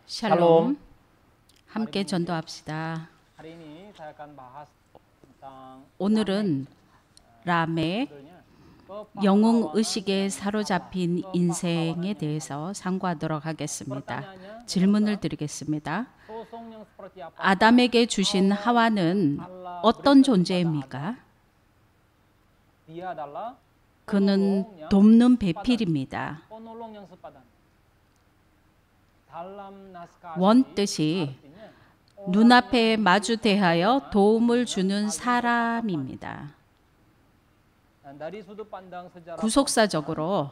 샬롬. 함께 전도합시다. Hari ini saya akan bahas tentang 오늘은 라멕, 영웅 의식에 사로잡힌 인생에 대해서 상고하도록 하겠습니다. 질문을 드리겠습니다. sosok yang seperti apa 아담에게 주신 하와는 어떤 존재입니까? dia adalah 그는 돕는 배필입니다. penolong yang sepadan. Dalam naskah 원 뜻이 눈앞에 마주 대하여 도움을 주는 사람입니다. dan dari sudut pandang sejarah 구속사적으로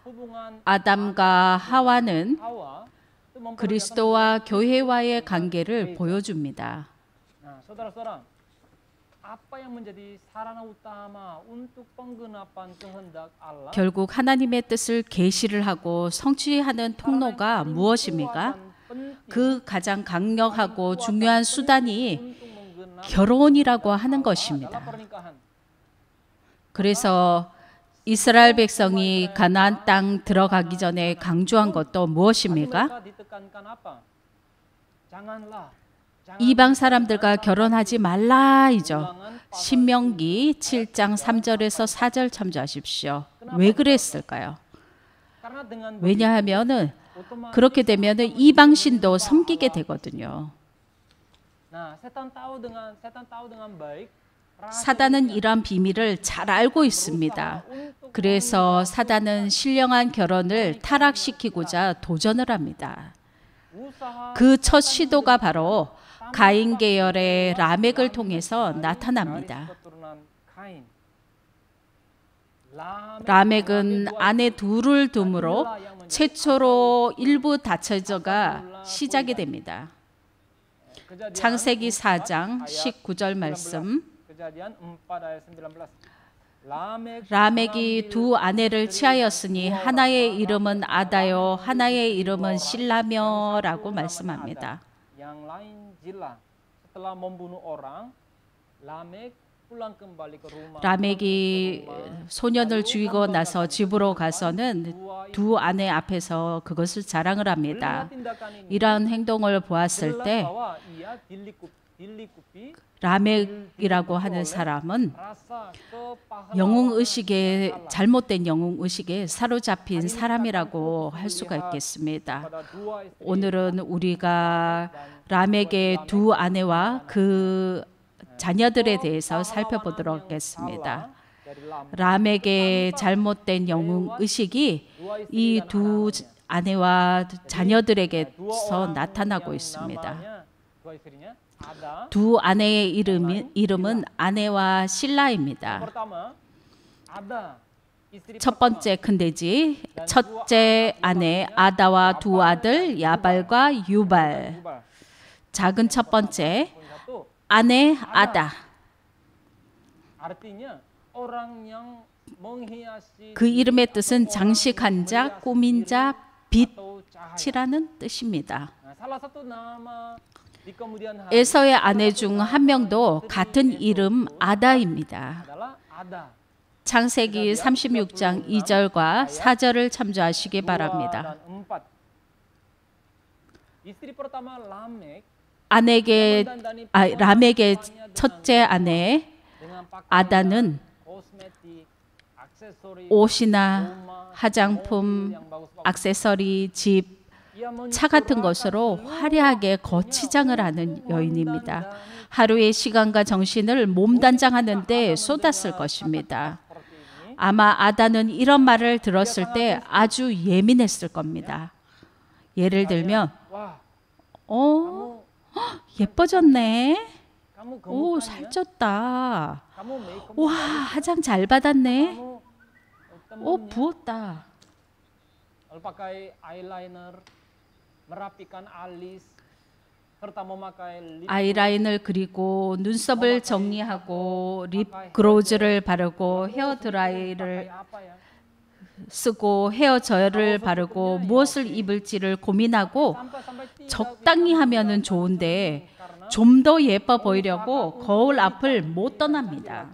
hubungan 아담과 하와는 Hawa itu memperlihatkan 그리스도와 교회와의 관계를 보여줍니다. nah, saudara-saudara, apa yang menjadi sarana utama untuk penggenapan kehendak Allah? 결국 하나님의 뜻을 계시를 하고 성취하는 통로가 무엇입니까? 그 가장 강력하고 중요한 수단이 결혼이라고 하는 것입니다. 그래서 이스라엘 백성이 가나안 땅 들어가기 전에 강조한 것도 무엇입니까? 이방 사람들과 결혼하지 말라이죠. 신명기 7장 3절에서 4절 참조하십시오. 왜 그랬을까요? 왜냐하면은 그렇게 되면은 이방 신도 섬기게 되거든요. 사단은 이러한 비밀을 잘 알고 있습니다. 그래서 사단은 신령한 결혼을 타락시키고자 도전을 합니다. 그 첫 시도가 바로 가인 계열의 라멕을 통해서 나타납니다. 라멕은 아내 둘을 둠으로 최초로 일부 다처제가 시작이 됩니다. 창세기 4장 19절 말씀. 라멕이 두 아내를 취하였으니 하나의 이름은 아다요 하나의 이름은 실라며라고 말씀합니다. 라멕이 소년을 죽이고 나서 집으로 가서는 두 아내 앞에서 그것을 자랑을 합니다. 이러한 행동을 보았을 때 라멕이라고 하는 사람은 잘못된 영웅의식에 사로잡힌 사람이라고 할 수가 있겠습니다. 오늘은 우리가 라멕의 두 아내와 그 자녀들에 대해서 살펴보도록 하겠습니다. 라멕의 잘못된 영웅의식이 이 두 아내와 자녀들에게서 나타나고 있습니다. 두 아내의 이름은 아내와 실라입니다. 첫 번째 큰돼지, 첫째 아내 아다와 두 아들 야발과 유발. 작은 첫 번째 아내 아다. 그 이름의 뜻은 장식한 자, 꾸민 자, 빛이라는 뜻입니다. 에서의 아내 중 한 명도 같은 이름 아다입니다. 창세기 36장 2절과 4절을 참조하시기 바랍니다. 라멕의 첫째 아내 아다는 옷이나 화장품, 액세서리, 집, 차 같은 것으로 화려하게 거치장을 하는 여인입니다. 하루의 시간과 정신을 몸단장하는 데 쏟았을 것입니다. 아마 아다는 이런 말을 들었을 때 아주 예민했을 겁니다. 예를 들면 예뻐졌네. 오, 살쪘다. 와, 화장 잘 받았네. 오, 부었다. 아이라인을 그리고 눈썹을 정리하고 립 글로즈를 바르고 헤어 드라이를 쓰고 헤어 저열을 바르고 무엇을 입을지를 고민하고 적당히 하면은 좋은데 좀 더 예뻐 보이려고 거울 앞을 못 떠납니다.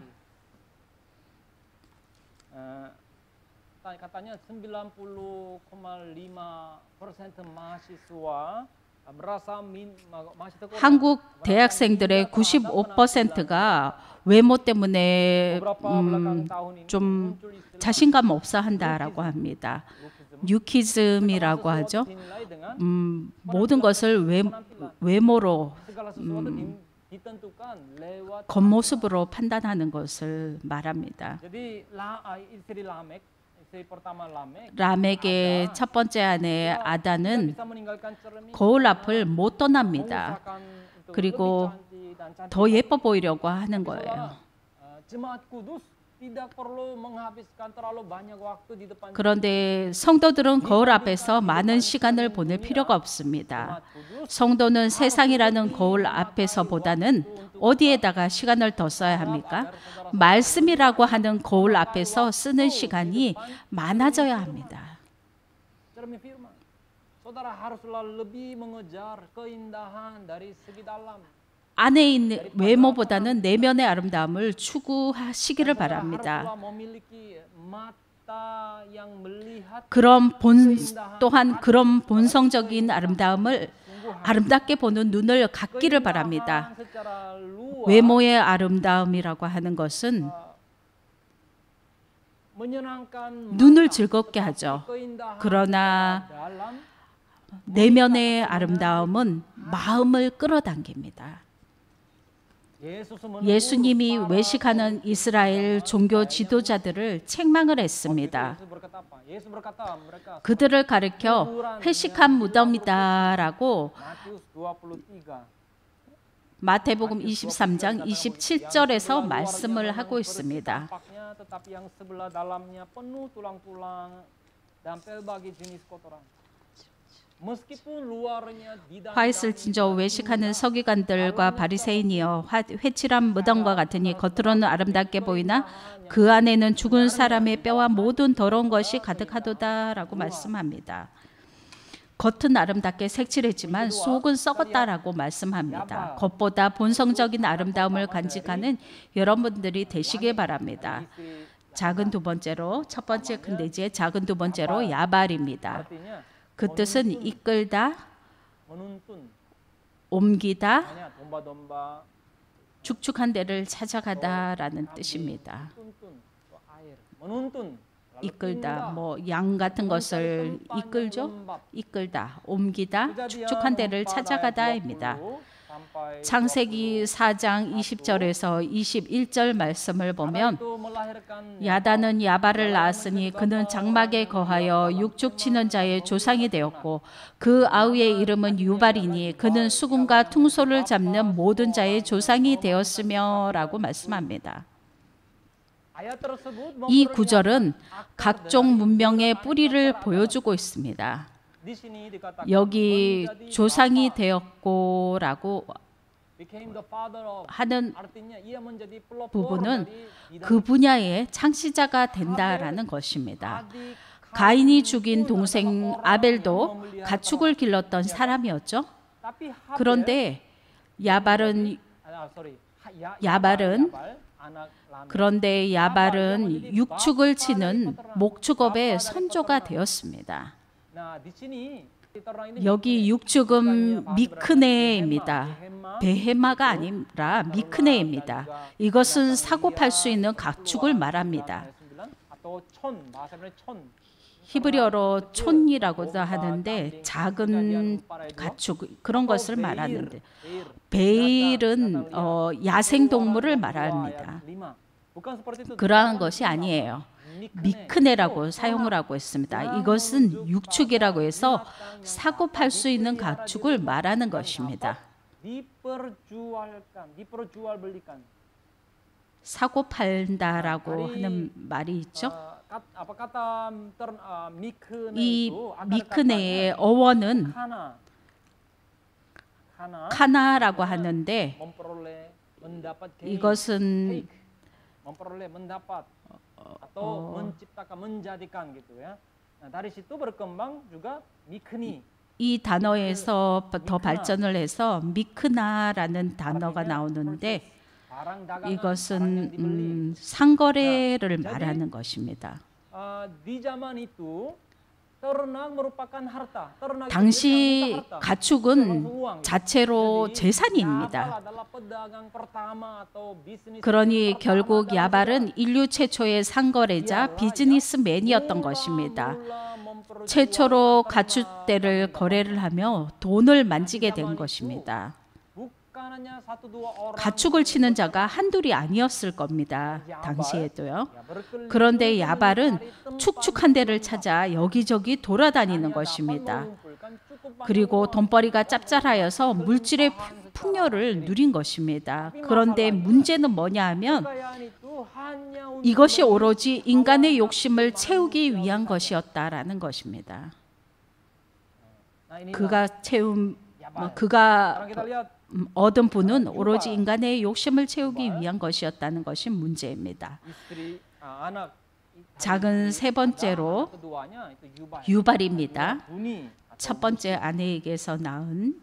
katanya 90,5% mahasiswa 한국 대학생들의 95%가 외모 때문에 좀 자신감 없어 한다라고 합니다. 뉴키즘이라고 하죠. 모든 것을 외모로 겉모습으로 판단하는 것을 말합니다. 라멕의 첫 번째 아내 아다는 거울 앞을 못 떠납니다. 그리고 더 예뻐 보이려고 하는 거예요. 그런데 성도들은 거울 앞에서 많은 시간을 보낼 필요가 없습니다. 성도는 세상이라는 거울 앞에서보다는 어디에다가 시간을 더 써야 합니까? 말씀이라고 하는 거울 앞에서 쓰는 시간이 많아져야 합니다. 안에 있는 외모보다는 내면의 아름다움을 추구하시기를 바랍니다. 또한 그런 본성적인 아름다움을 아름답게 보는 눈을 갖기를 바랍니다. 외모의 아름다움이라고 하는 것은 눈을 즐겁게 하죠. 그러나 내면의 아름다움은 마음을 끌어당깁니다. 예수님이 외식하는 이스라엘 종교 지도자들을 책망을 했습니다. 그들을 가리켜 회식한 무덤이다라고 마태복음 23장 27절에서 말씀을 하고 있습니다. 화 있을 진저 외식하는 서기관들과 바리새인이여 회칠한 무덤과 같으니 겉으로는 아름답게 보이나 그 안에는 죽은 사람의 뼈와 모든 더러운 것이 가득하도다라고 말씀합니다. 겉은 아름답게 색칠했지만 속은 썩었다라고 말씀합니다. 겉보다 본성적인 아름다움을 간직하는 여러분들이 되시길 바랍니다. 작은 두 번째로, 첫 번째 큰 돼지의 작은 두 번째로 야발입니다. 그 뜻은 이끌다, 옮기다, 축축한 데를 찾아가다라는 뜻입니다. 이끌다, 양 같은 것을 이끌죠. 이끌다, 옮기다, 축축한 데를 찾아가다입니다. 창세기 4장 20절에서 21절 말씀을 보면 야단은 야발을 낳았으니 그는 장막에 거하여 육축 치는 자의 조상이 되었고 그 아우의 이름은 유발이니 그는 수금과 퉁소를 잡는 모든 자의 조상이 되었으며 라고 말씀합니다. 이 구절은 각종 문명의 뿌리를 보여주고 있습니다. 여기 조상이 되었고라고 하는 부분은 그 분야의 창시자가 된다라는 것입니다. 가인이 죽인 동생 아벨도 가축을 길렀던 사람이었죠. 그런데 야발은 육축을 치는 목축업의 선조가 되었습니다. 여기 육축은 미크네입니다. 베헤마가 아니라 미크네입니다. 이것은 사고 팔 수 있는 가축을 말합니다. 히브리어로 촌이라고도 하는데 작은 가축 그런 것을 말하는데 베일은 야생동물을 말합니다. 그러한 것이 아니에요. 미크네라고 사용을 하고 있습니다. 이것은 육축이라고 해서 사고 팔 수 있는 가축을 말하는 것입니다. 사고 팔다라고 하는 말이 있죠. 이 미크네의 어원은 카나라고 하는데 이것은 이 단어에서 더 발전을 해서 미크나라는 단어가 나오는데 이것은 상거래를 말하는 것입니다. ternak merupakan harta. Ternak itu 당시 harta. 가축은 uang. 자체로 Jadi, 재산입니다. Yabal adalah pedagang pertama atau bisnis 그러니 pertama 결국 dalam 야발은 인류 최초의 상거래자 비즈니스맨이었던 것입니다. 최초로 가축대를 거래를 하며 돈을 만지게 된 것입니다. 가축을 치는 자가 한둘이 아니었을 겁니다. 당시에도요. 그런데 야발은 축축한 데를 찾아 여기저기 돌아다니는 것입니다. 그리고 돈벌이가 짭짤하여서 물질의 풍요를 누린 것입니다. 그런데 문제는 뭐냐 하면 이것이 오로지 인간의 욕심을 채우기 위한 것이었다라는 것입니다. 그가 얻은 분은 오로지 인간의 욕심을 채우기 위한 것이었다는 것이 문제입니다. 작은 세 번째로 유발입니다. 첫 번째 아내에게서 낳은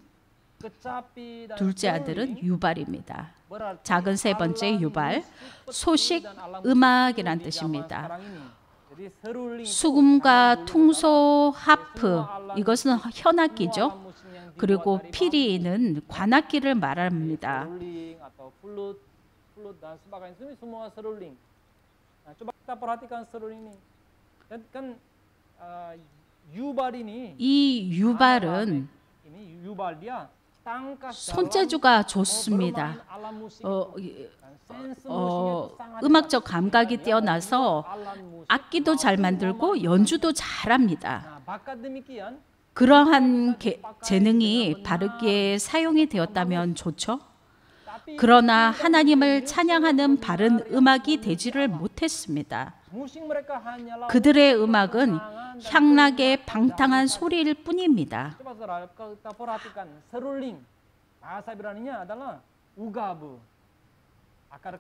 둘째 아들은 유발입니다. 작은 세 번째 유발, 소식, 음악이란 뜻입니다. 수금과 퉁소, 하프, 이것은 현악기죠. 그리고 피리는 관악기를 말합니다. 이 유발은 손재주가 좋습니다. 음악적 감각이 뛰어나서 악기도 잘 만들고 연주도 잘합니다. 그러한 재능이 바르게 사용이 되었다면 좋죠. 그러나 하나님을 찬양하는 바른 음악이 되지를 못했습니다. 그들의 음악은 향락의 방탕한 소리일 뿐입니다.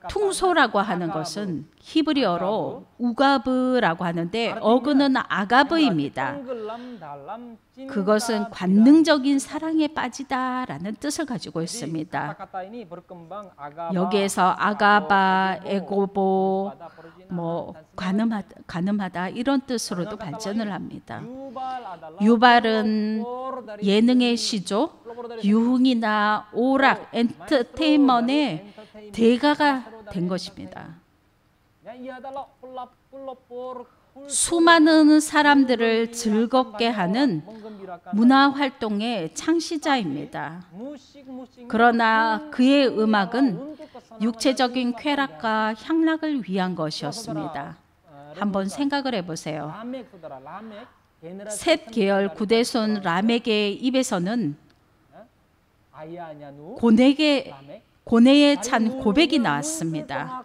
퉁소라고 하는 것은 히브리어로 우가브라고 하는데 어그는 아가브입니다. 그것은 관능적인 사랑에 빠지다라는 뜻을 가지고 있습니다. 여기에서 아가바, 에고보, 가늠하다 이런 뜻으로도 발전을 합니다. 유발은 예능의 시조, 유흥이나 오락, 엔터테인먼트의 대가가 된 것입니다. 수많은 사람들을 즐겁게 하는 문화 활동의 창시자입니다. 그러나 그의 음악은 육체적인 쾌락과 향락을 위한 것이었습니다. 한번 생각을 해보세요. 셋 계열 구대손 라멕의 입에서는 고뇌에 찬 고백이 나왔습니다.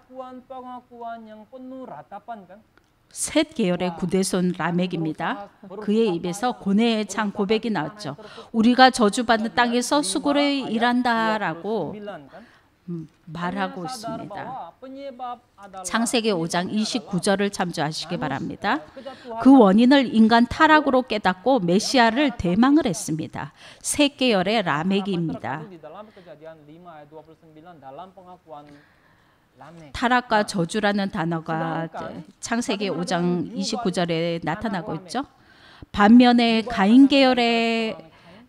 셋 계열의 구대손 라멕입니다. 그의 입에서 고뇌에 찬 고백이 나왔죠. 우리가 저주받는 땅에서 수고로 일한다라고 말하고 있습니다. 창세기 5장 29절을 참조하시기 바랍니다. 그 원인을 인간 타락으로 깨닫고 메시아를 대망을 했습니다. 세 계열의 라멕입니다. 타락과 저주라는 단어가 창세기 5장 29절에 나타나고 있죠. 반면에 가인 계열의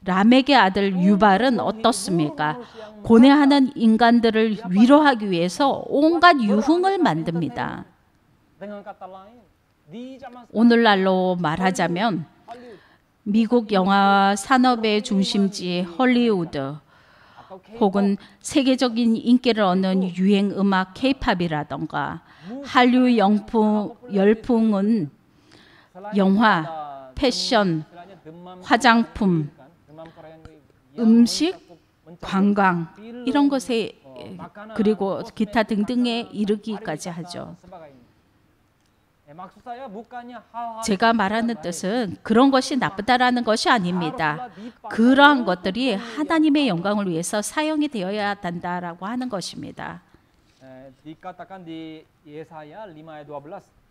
라멕의 아들 유발은 어떻습니까? 고뇌하는 인간들을 위로하기 위해서 온갖 유흥을 만듭니다. 오늘날로 말하자면 미국 영화 산업의 중심지 헐리우드 혹은 세계적인 인기를 얻는 유행 음악 K-팝이라던가 한류 열풍은 영화, 패션, 화장품, 음식, 관광 이런 것에 그리고 기타 등등에 이르기까지 하죠. 제가 말하는 뜻은 그런 것이 나쁘다라는 것이 아닙니다. 그러한 것들이 하나님의 영광을 위해서 사용이 되어야 한다라고 하는 것입니다.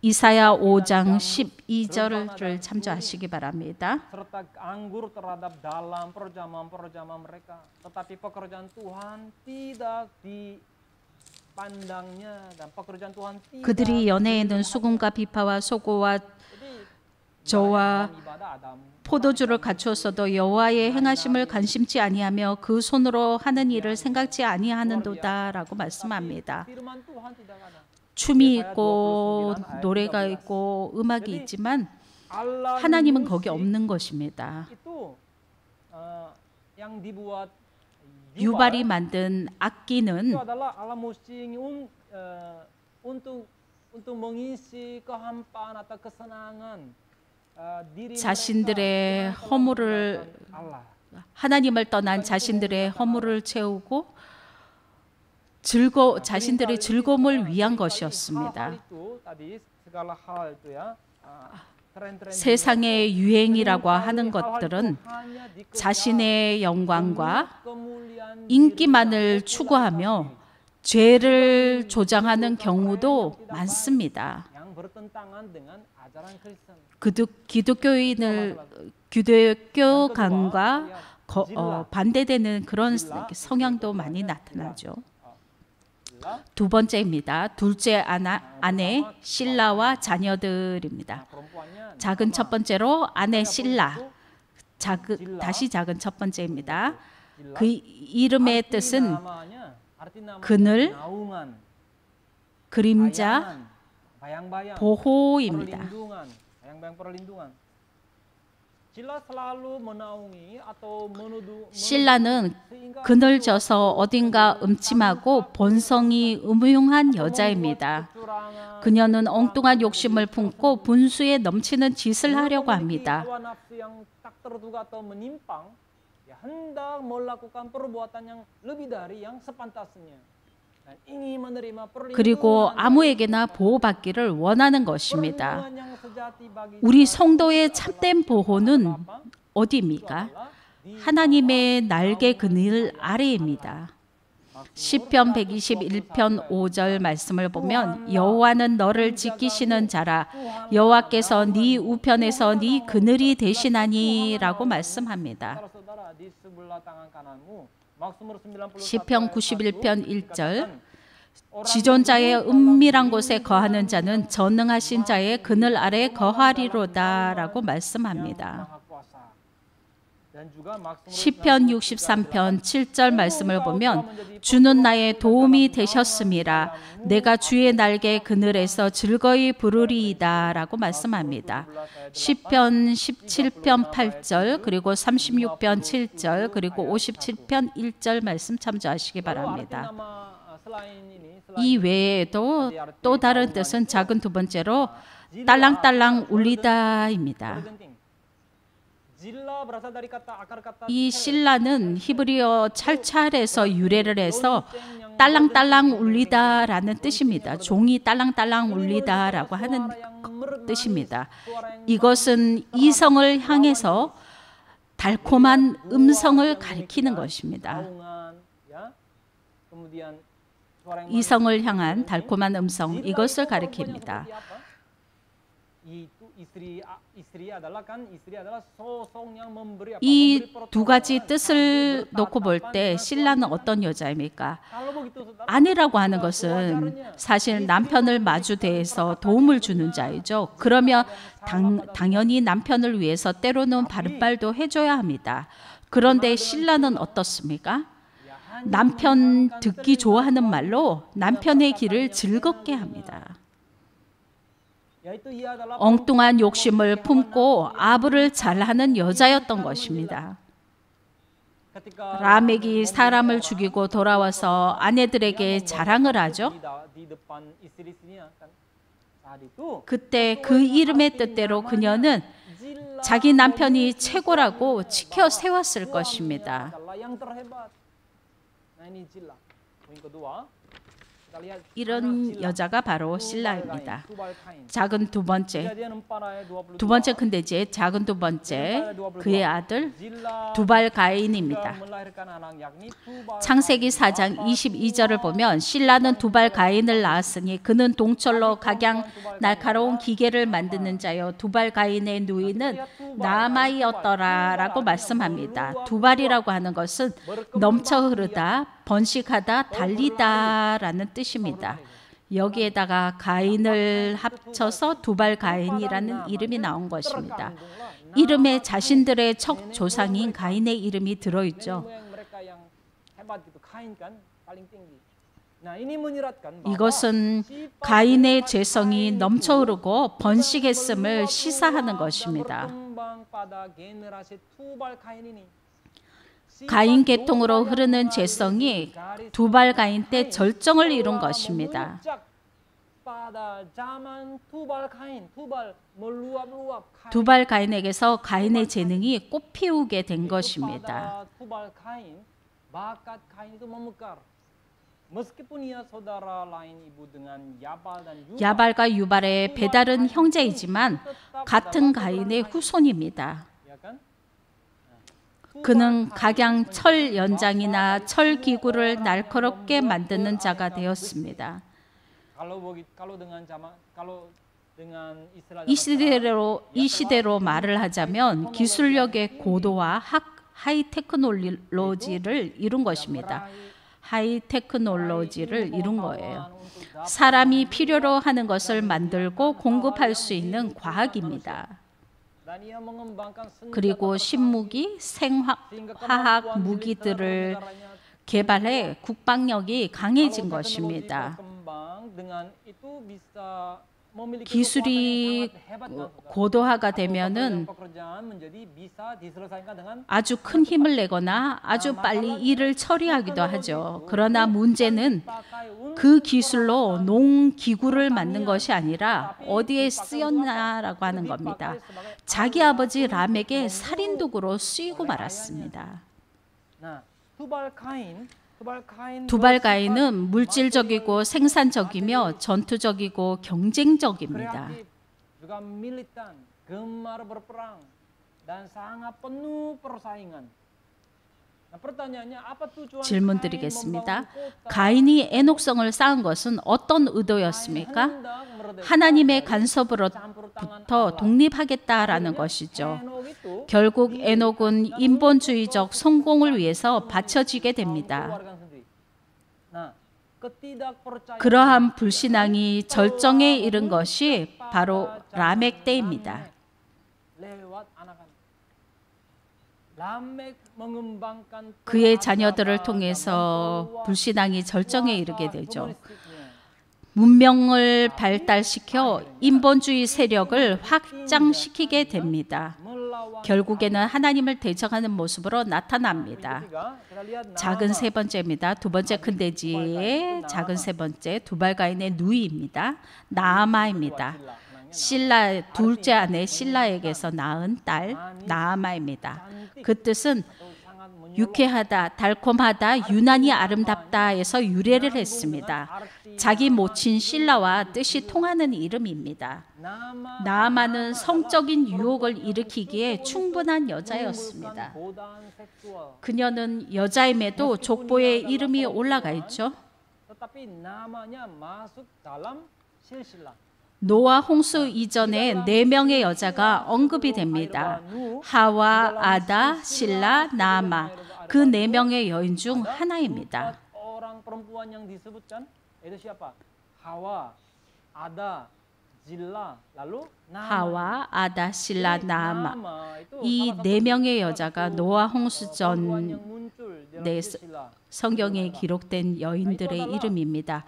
이사야 5장 12절을 참조하시기 바랍니다. 그들이 연애에는 수금과 비파와 소고와 저와 포도주를 갖추었어도 여호와의 행하심을 관심치 아니하며 그 손으로 하는 일을 생각지 아니하는도다라고 말씀합니다. 춤이 있고 노래가 있고 음악이 있지만 하나님은 거기 없는 것입니다. 유발이 만든 악기는 자신들의 허물을 하나님을 떠난 자신들의 허물을 채우고 자신들의 즐거움을 위한 것이었습니다. 세상의 유행이라고 하는 것들은 자신의 영광과 인기만을 추구하며 죄를 조장하는 경우도 많습니다. 기독교관과 반대되는 그런 성향도 많이 나타나죠. 두 번째입니다. 둘째 아내 실라와 자녀들입니다. 작은 첫 번째로 아내 실라, 다시 작은 첫 번째입니다. 그 이름의 뜻은 그늘, 그림자, 보호입니다. 실라는 그늘 져서 어딘가 음침하고 본성이 음흉한 여자입니다. 그녀는 엉뚱한 욕심을 품고 분수에 넘치는 짓을 하려고 합니다. 그리고 아무에게나 보호받기를 원하는 것입니다. 우리 성도의 참된 보호는 어디입니까? 하나님의 날개 그늘 아래입니다. 시편 121편 5절 말씀을 보면 여호와는 너를 지키시는 자라 여호와께서 네 우편에서 네 그늘이 되시나니라고 말씀합니다. 시편 91편 1절 지존자의 은밀한 곳에 거하는 자는 전능하신 자의 그늘 아래 거하리로다라고 말씀합니다. 시편 63편 7절 말씀을 보면 주는 나의 도움이 되셨음이라 내가 주의 날개 그늘에서 즐거이 부르리이다 라고 말씀합니다. 시편 17편 8절 그리고 36편 7절 그리고 57편 1절 말씀 참조하시기 바랍니다. 이 외에도 또 다른 뜻은 작은 두 번째로 딸랑딸랑 울리다입니다. 이 실라는 히브리어 찰찰에서 유래를 해서 딸랑딸랑 울리다라는 뜻입니다. 종이 딸랑딸랑 울리다라고 하는 뜻입니다. 이것은 이성을 향해서 달콤한 음성을 가리키는 것입니다. 이성을 향한 달콤한 음성, 이것을 가리킵니다. 이 두 가지 뜻을 놓고 볼 때 신라는 어떤 여자입니까? 아내라고 하는 것은 사실 남편을 마주대해서 도움을 주는 자이죠. 그러면 당연히 남편을 위해서 때로는 바른말도 해줘야 합니다. 그런데 신라는 어떻습니까? 남편 듣기 좋아하는 말로 남편의 길을 즐겁게 합니다. 엉뚱한 욕심을 품고 아부를 잘하는 여자였던 것입니다. 라멕이 사람을 죽이고 돌아와서 아내들에게 자랑을 하죠. 그때 그 이름의 뜻대로 그녀는 자기 남편이 최고라고 지켜 세웠을 것입니다. 이런 여자가 바로 실라입니다. 작은 두 번째 큰데지의 작은 두 번째 그의 아들 두발 가인입니다. 창세기 4장 22절을 보면 신라는 두발 가인을 낳았으니 그는 동철로 각양 날카로운 기계를 만드는 자요 두발 가인의 누이는 나아마이였더라라고 말씀합니다. 두발이라고 하는 것은 넘쳐 흐르다, 번식하다, 달리다라는 뜻입니다. 여기에다가 가인을 합쳐서 두발 가인이라는 이름이 나온 것입니다. 이름에 자신들의 첫 조상인 가인의 이름이 들어있죠. 이것은 가인의 죄성이 넘쳐흐르고 번식했음을 시사하는 것입니다. 가인 계통으로 흐르는 죄성이 두발 가인 때 절정을 이룬 것입니다. 두발 가인에게서 가인의 재능이 꽃피우게 된 것입니다. 야발과 유발의 배다른 형제이지만 같은 가인의 후손입니다. 그는 각양 철 연장이나 철 기구를 날카롭게 만드는 자가 되었습니다. 이 시대로 말을 하자면 기술력의 고도와 하이테크놀로지를 이룬 것입니다. 하이테크놀로지를 이룬 거예요. 사람이 필요로 하는 것을 만들고 공급할 수 있는 과학입니다. 그리고 신무기, 생화학 무기들을 개발해 국방력이 강해진 것입니다. 기술이 고도화가 되면은 아주 큰 힘을 내거나 아주 빨리 일을 처리하기도 하죠. 그러나 문제는 그 기술로 농기구를 만든 것이 아니라 어디에 쓰였나라고 하는 겁니다. 자기 아버지 람에게 살인도구로 쓰이고 말았습니다. 두발 가인은 물질적이고 생산적이며 전투적이고 경쟁적입니다. 질문 드리겠습니다. 가인이 애녹성을 쌓은 것은 어떤 의도였습니까? 하나님의 간섭으로부터 독립하겠다라는 것이죠. 결국 에녹은 인본주의적 성공을 위해서 바쳐지게 됩니다. 그러한 불신앙이 절정에 이른 것이 바로 라멕 때입니다. 그의 자녀들을 통해서 불신앙이 절정에 이르게 되죠. 문명을 발달시켜 인본주의 세력을 확장시키게 됩니다. 결국에는 하나님을 대적하는 모습으로 나타납니다. 작은 세 번째입니다. 두 번째 큰 돼지의 작은 세 번째 두발 가인의 누이입니다. 나아마입니다. 실라 둘째 아내 실라에게서 낳은 딸 나아마입니다. 그 뜻은 유쾌하다, 달콤하다, 유난히 아름답다에서 유래를 했습니다. 자기 모친 실라와 뜻이 통하는 이름입니다. 나아마는 성적인 유혹을 일으키기에 충분한 여자였습니다. 그녀는 여자임에도 족보에 이름이 올라가 있죠. 노아 홍수 이전에 4명의 여자가 언급이 됩니다. 하와, 아다, 실라, 나아마. 그 4명의 여인 중 하나입니다. 하와, 아다, 실라, 나아마. 이 4명의 여자가 노아 홍수 전에 성경에 기록된 여인들의 이름입니다.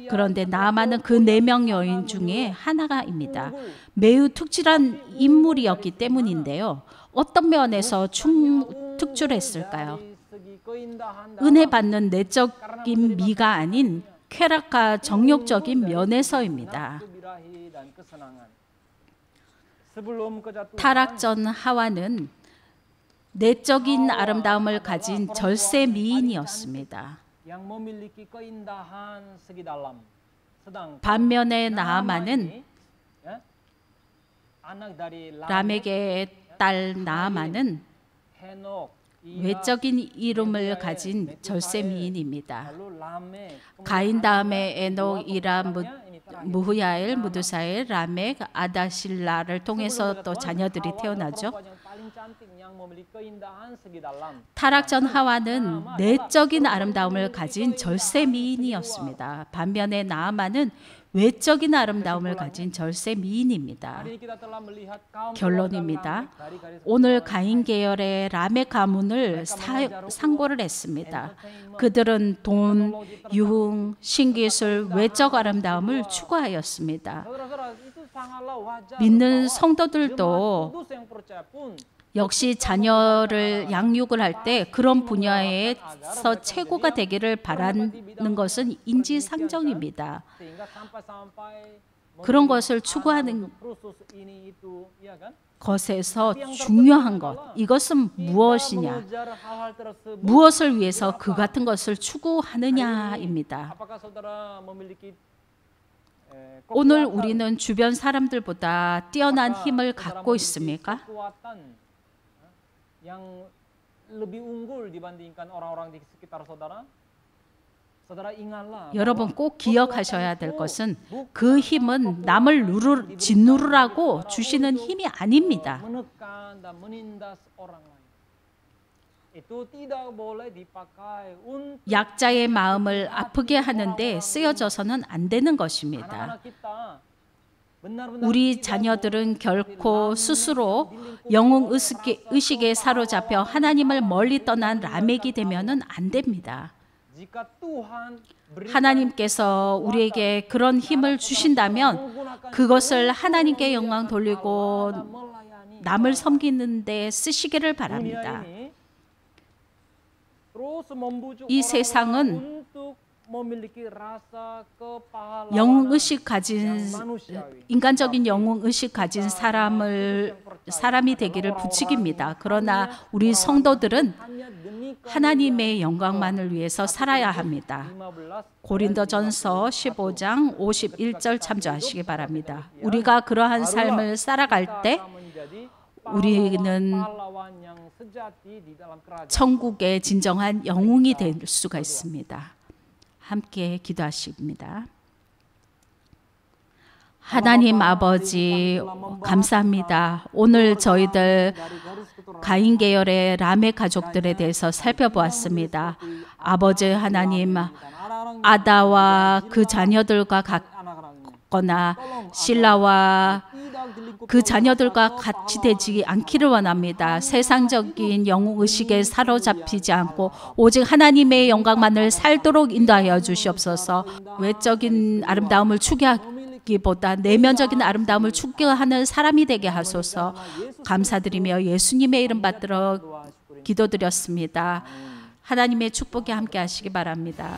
그런데 나아마는 그 4명 여인 중에 하나가입니다. 매우 특출한 인물이었기 때문인데요. 어떤 면에서 특출했을까요? 은혜 받는 내적인 미가 아닌 쾌락과 정욕적인 면에서입니다. 타락 전 하와는 내적인 아름다움을 가진 절세 미인이었습니다. 반면에 나아마는 람에게의 딸 나아마는 외적인 이름을 가진 절세 미인입니다. 가인 다음에 에녹이라 무후야엘, 무드사엘, 라멕, 아다실라를 통해서 또 자녀들이 태어나죠. 타락전 하와는 내적인 아름다움을 가진 절세 미인이었습니다. 반면에 나아만은 외적인 아름다움을 가진 절세 미인입니다. 결론입니다. 오늘 가인 계열의 라멕 가문을 상고를 했습니다. 그들은 돈, 유흥, 신기술, 외적 아름다움을 추구하였습니다. 믿는 성도들도 역시 자녀를 양육을 할 때 그런 분야에서 최고가 되기를 바라는 것은 인지상정입니다. 그런 것을 추구하는 것에서 중요한 것, 이것은 무엇이냐? 무엇을 위해서 그 같은 것을 추구하느냐입니다. 오늘 우리는 주변 사람들보다 뛰어난 힘을 갖고 있습니까? yang lebih unggul dibandingkan orang-orang di sekitar saudara. Saudara ingatlah. 여러분 꼭 기억하셔야 될 것은 그 힘은 남을 짓누르라고 주시는 힘이 아닙니다. menekan dan menindas orang lain. Itu tidak boleh dipakai untuk 약자의 마음을 아프게 하는데 쓰여져서는 안 되는 것입니다. 우리 자녀들은 결코 스스로 영웅 의식에 사로잡혀 하나님을 멀리 떠난 라멕이 되면은 안 됩니다. 하나님께서 우리에게 그런 힘을 주신다면 그것을 하나님께 영광 돌리고 남을 섬기는 데 쓰시기를 바랍니다. 이 세상은 영웅의식 가진 인간적인 영웅의식 가진 사람이 되기를 부추깁니다. 그러나 우리 성도들은 하나님의 영광만을 위해서 살아야 합니다. 고린도전서 15장 51절 참조하시기 바랍니다. 우리가 그러한 삶을 살아갈 때 우리는 천국의 진정한 영웅이 될 수가 있습니다. 함께 기도하십니다. 하나님 아버지 감사합니다. 오늘 저희들 가인 계열의 라멕 가족들에 대해서 살펴보았습니다. 아버지 하나님, 아다와 그 자녀들과 같거나 신라와 그 자녀들과 같이 되지 않기를 원합니다. 세상적인 영웅의식에 사로잡히지 않고 오직 하나님의 영광만을 살도록 인도하여 주시옵소서. 외적인 아름다움을 추구하기보다 내면적인 아름다움을 추구하는 사람이 되게 하소서. 감사드리며 예수님의 이름 받들어 기도드렸습니다. 하나님의 축복이 함께 하시기 바랍니다.